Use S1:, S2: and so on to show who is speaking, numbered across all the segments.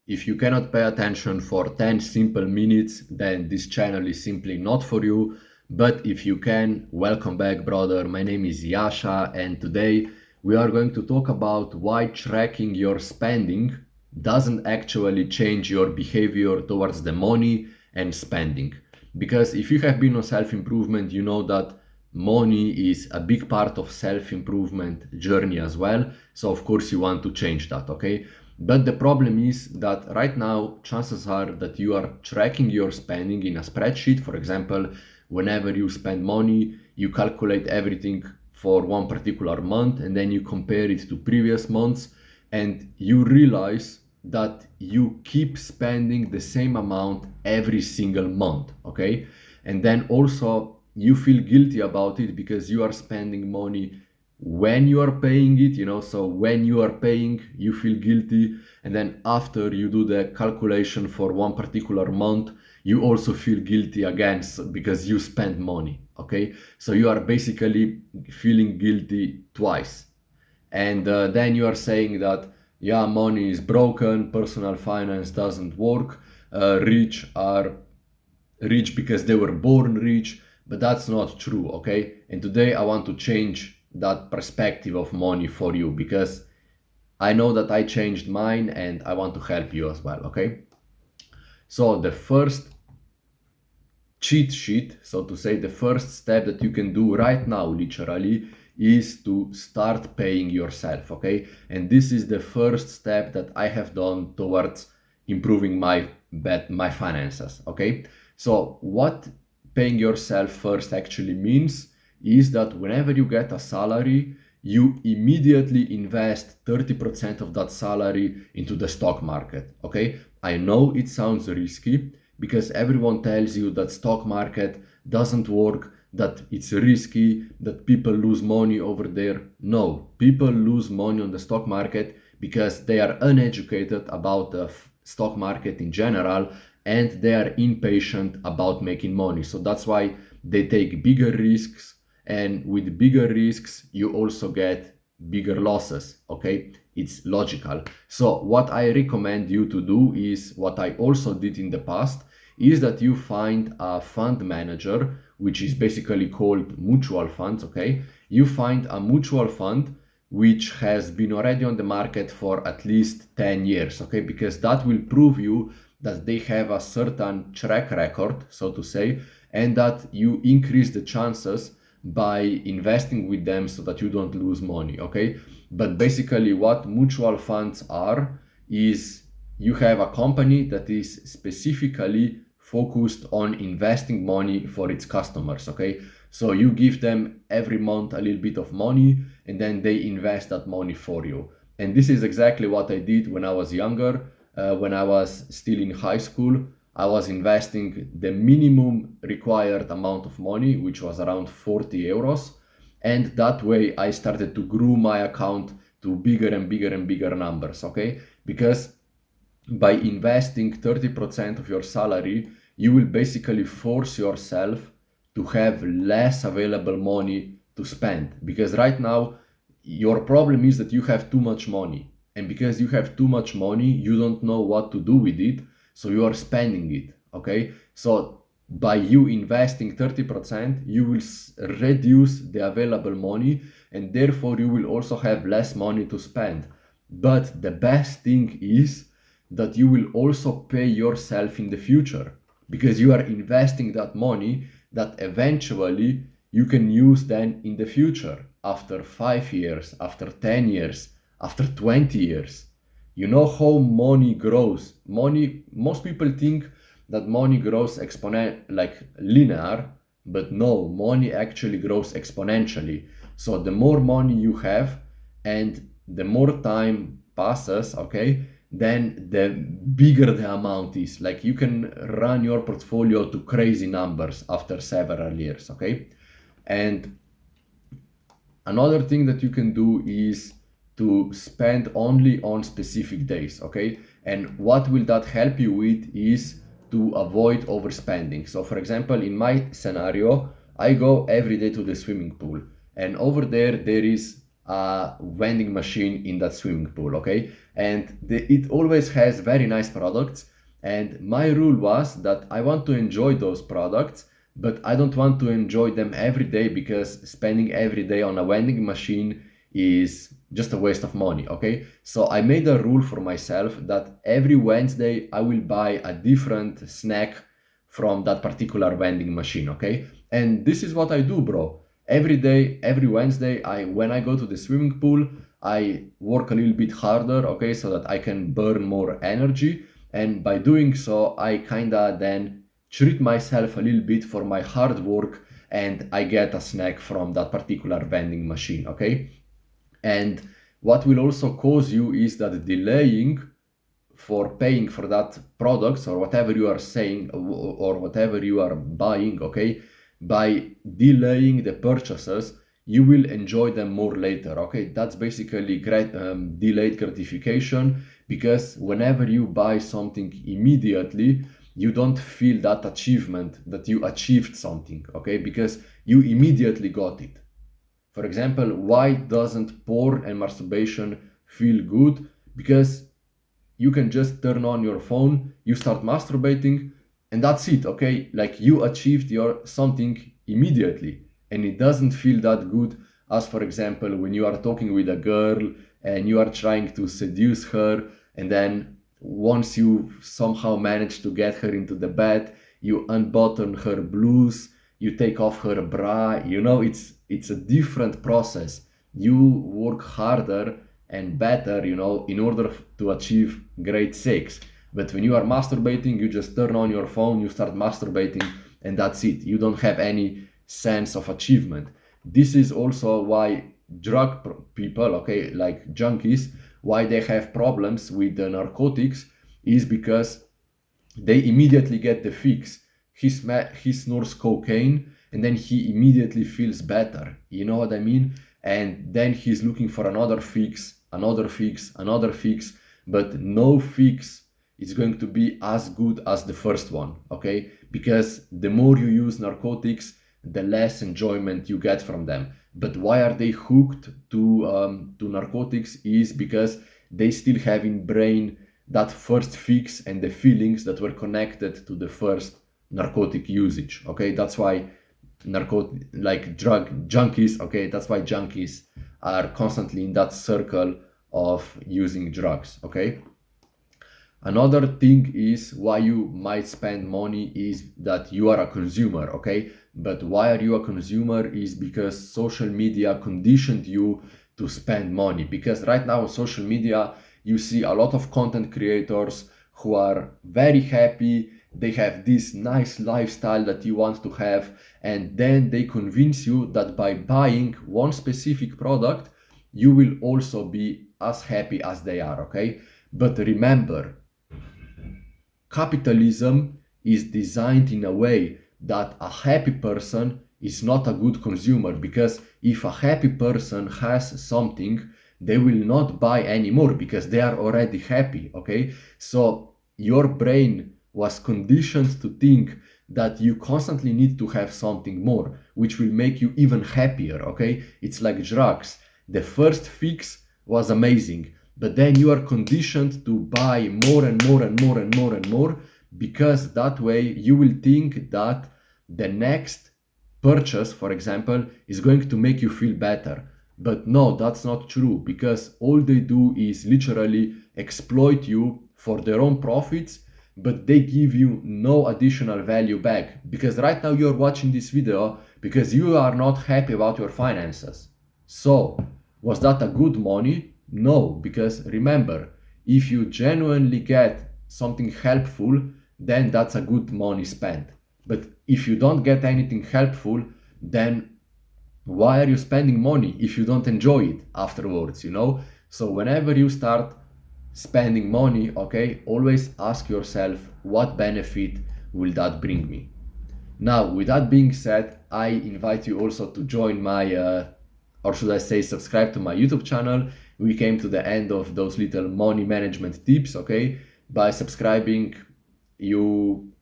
S1: If you cannot pay attention for 10 simple minutes, then this channel is simply not for you. But if you can, welcome back, brother. My name is Yasha, and today we are going to talk about why tracking your spending doesn't actually change your behavior towards the money and spending. Because if you have been on self-improvement, you know that money is a big part of self-improvement journey as well. So of course you want to change that, okay? But the problem is that right now, chances are that you are tracking your spending in a spreadsheet. For example, whenever you spend money, you calculate everything for one particular month and then you compare it to previous months and you realize that you keep spending the same amount every single month, okay? And then also you feel guilty about it because you are spending money when you are paying it, so when you are paying, you feel guilty. And then after you do the calculation for one particular month, you also feel guilty again because you spend money, okay? So you are basically feeling guilty twice. And then you are saying that, yeah, money is broken, personal finance doesn't work, rich are rich because they were born rich, but that's not true, okay? And today I want to change that perspective of money for you because I know that I changed mine and I want to help you as well, okay? So the first cheat sheet, so to say, the first step that you can do right now, literally, is to start paying yourself, okay? And this is the first step that I have done towards improving my finances, okay? So what paying yourself first actually means is that whenever you get a salary, you immediately invest 30% of that salary into the stock market, okay? I know it sounds risky because everyone tells you that stock market doesn't work, that it's risky, that people lose money over there. No, people lose money on the stock market because they are uneducated about the stock market in general and they are impatient about making money. So that's why they take bigger risks, and with bigger risks you also get bigger losses, okay? It's logical. So what I recommend you to do is what I also did in the past, is that you find a fund manager, which is basically called mutual funds, okay? You find a mutual fund which has been already on the market for at least 10 years, okay? Because that will prove you that they have a certain track record, so to say, and that you increase the chances by investing with them so that you don't lose money, okay? But basically what mutual funds are is you have a company that is specifically focused on investing money for its customers, okay? So you give them every month a little bit of money and then they invest that money for you. And this is exactly what I did when I was younger. When I was still in high school, I was investing the minimum required amount of money, which was around 40 euros. And that way I started to grow my account to bigger and bigger and bigger numbers, okay? Because by investing 30% of your salary, you will basically force yourself to have less available money to spend. Because right now, your problem is that you have too much money. And because you have too much money, you don't know what to do with it. So you are spending it, okay? So by you investing 30%, you will reduce the available money and therefore you will also have less money to spend. But the best thing is that you will also pay yourself in the future because you are investing that money that eventually you can use then in the future, after 5 years, after 10 years, after 20 years. You know how money grows. Money, most people think that money grows like linear, but no, money actually grows exponentially. So the more money you have and the more time passes, okay, then the bigger the amount is. Like you can run your portfolio to crazy numbers after several years, okay? And another thing that you can do is to spend only on specific days, okay? And what will that help you with is to avoid overspending. So for example, in my scenario, I go every day to the swimming pool and over there is a vending machine in that swimming pool, okay? And it always has very nice products. And my rule was that I want to enjoy those products, but I don't want to enjoy them every day, because spending every day on a vending machine is just a waste of money, okay? So I made a rule for myself that every Wednesday I will buy a different snack from that particular vending machine, okay? And this is what I do, bro. Every day, every Wednesday, when I go to the swimming pool, I work a little bit harder, okay, so that I can burn more energy. And by doing so, I kinda then treat myself a little bit for my hard work, and I get a snack from that particular vending machine, okay? And what will also cause you is that delaying for paying for that products or whatever you are saying or whatever you are buying, okay? By delaying the purchases, you will enjoy them more later, okay? That's basically delayed gratification, because whenever you buy something immediately, you don't feel that achievement that you achieved something, okay? Because you immediately got it. For example, why doesn't porn and masturbation feel good? Because you can just turn on your phone, you start masturbating, and that's it, okay? Like, you achieved your something immediately, and it doesn't feel that good as, for example, when you are talking with a girl and you are trying to seduce her, and then once you somehow manage to get her into the bed, you unbutton her blouse, you take off her bra, it's a different process. You work harder and better, in order to achieve great sex. But when you are masturbating, you just turn on your phone, you start masturbating, and that's it. You don't have any sense of achievement. This is also why people, okay, like junkies, why they have problems with the narcotics, is because they immediately get the fix. He snores cocaine, and then he immediately feels better. You know what I mean? And then he's looking for another fix, another fix, another fix, but no fix is going to be as good as the first one, okay? Because the more you use narcotics, the less enjoyment you get from them. But why are they hooked to narcotics? Is because they still have in brain that first fix and the feelings that were connected to the first narcotic usage, okay? That's why drug junkies, okay, that's why junkies are constantly in that circle of using drugs, okay? Another thing is why you might spend money is that you are a consumer, okay? But why are you a consumer is because social media conditioned you to spend money. Because right now on social media, you see a lot of content creators who are very happy, they have this nice lifestyle that you want to have, and then they convince you that by buying one specific product, you will also be as happy as they are, okay? But remember, capitalism is designed in a way that a happy person is not a good consumer, because if a happy person has something, they will not buy anymore because they are already happy, okay? So your brain was conditioned to think that you constantly need to have something more, which will make you even happier, okay? It's like drugs. The first fix was amazing, but then you are conditioned to buy more and more and more and more and more, because that way you will think that the next purchase, for example, is going to make you feel better. But no, that's not true, because all they do is literally exploit you for their own profits, but they give you no additional value back. Because right now you're watching this video because you are not happy about your finances. So, was that a good money? No, because remember, if you genuinely get something helpful, then that's a good money spent. But if you don't get anything helpful, then why are you spending money if you don't enjoy it afterwards, So whenever you start spending money, okay, always ask yourself, what benefit will that bring me? Now, with that being said, I invite you also to join my, or should I say, subscribe to my YouTube channel. We came to the end of those little money management tips, okay? By subscribing, you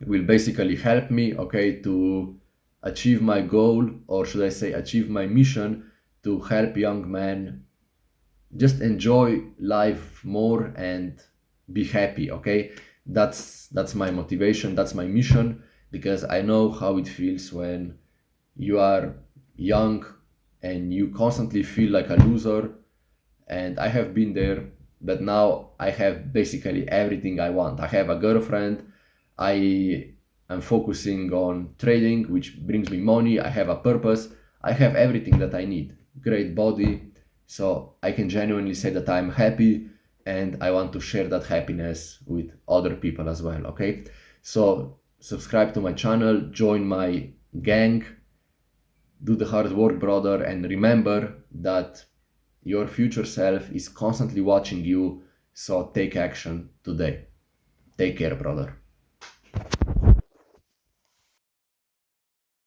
S1: will basically help me, okay, to achieve my goal, or should I say, achieve my mission to help young men just enjoy life more and be happy. Okay, that's my motivation, that's my mission, because I know how it feels when you are young and you constantly feel like a loser. And I have been there, but now I have basically everything I want. I have a girlfriend, I am focusing on trading, which brings me money, I have a purpose, I have everything that I need. Great body, so I can genuinely say that I'm happy and I want to share that happiness with other people as well, okay? So subscribe to my channel, join my gang, do the hard work, brother, and remember that your future self is constantly watching you, so take action today. Take care, brother.